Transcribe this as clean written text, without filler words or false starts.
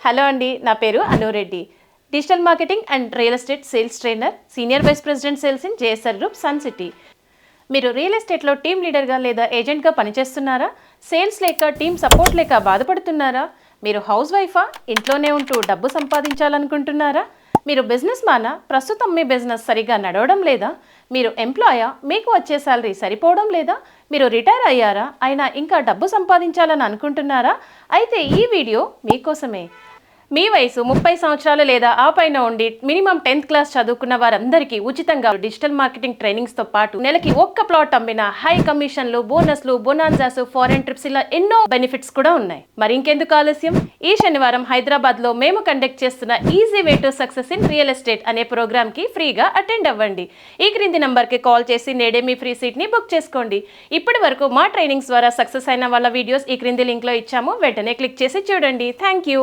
Hello అండి, నా పేరు Anureddy. Digital marketing and real estate sales trainer, senior vice president sales in JSR group, Sun City. మీరు real ఎస్టేట్లో team లీడర్గా లేదా ఏజెంట్గా పనిచేస్తున్నారా? సేల్స్ లేక టీమ్ సపోర్ట్ లేక బాధపడుతున్నారా? మీరు హౌస్ వైఫా? ఇంట్లోనే ఉంటూ డబ్బు సంపాదించాలనుకుంటున్నారా? మీరు బిజినెస్ మానా? ప్రస్తుతం మీ బిజినెస్ సరిగా నడవడం లేదా? మీరు ఎంప్లాయా? మీకు వచ్చే శాలరీ సరిపోవడం లేదా? మీరు రిటైర్ అయ్యారా? అయినా ఇంకా డబ్బు సంపాదించాలని అనుకుంటున్నారా? అయితే ఈ వీడియో మీకోసమే. మీ వయసు 30 సంవత్సరాలు లేదా ఆ పైన ఉండి మినిమం 10th క్లాస్ చదువుకున్న వారందరికీ ఉచితంగా డిజిటల్ మార్కెటింగ్ ట్రైనింగ్స్తో పాటు నెలకి ఒక్క ప్లాట్ అమ్మిన హై కమిషన్లు, బోనస్లు, బొనాన్జాస్, ఫారెన్ ట్రిప్స్ ఇలా ఎన్నో బెనిఫిట్స్ కూడా ఉన్నాయి. మరి ఇంకెందుకు ఆలస్యం? ఈ శనివారం హైదరాబాద్లో మేము కండక్ట్ చేస్తున్న easy way to success in real estate అనే ప్రోగ్రామ్కి ఫ్రీగా అటెండ్ అవ్వండి. ఈ క్రింది నంబర్కి కాల్ చేసి నేడే మీ ఫ్రీ సీట్ని బుక్ చేసుకోండి. ఇప్పటి వరకు మా ట్రైనింగ్స్ ద్వారా సక్సెస్ అయిన వాళ్ళ వీడియోస్ ఈ క్రింది లింక్లో ఇచ్చాము. వెంటనే క్లిక్ చేసి చూడండి. Thank you.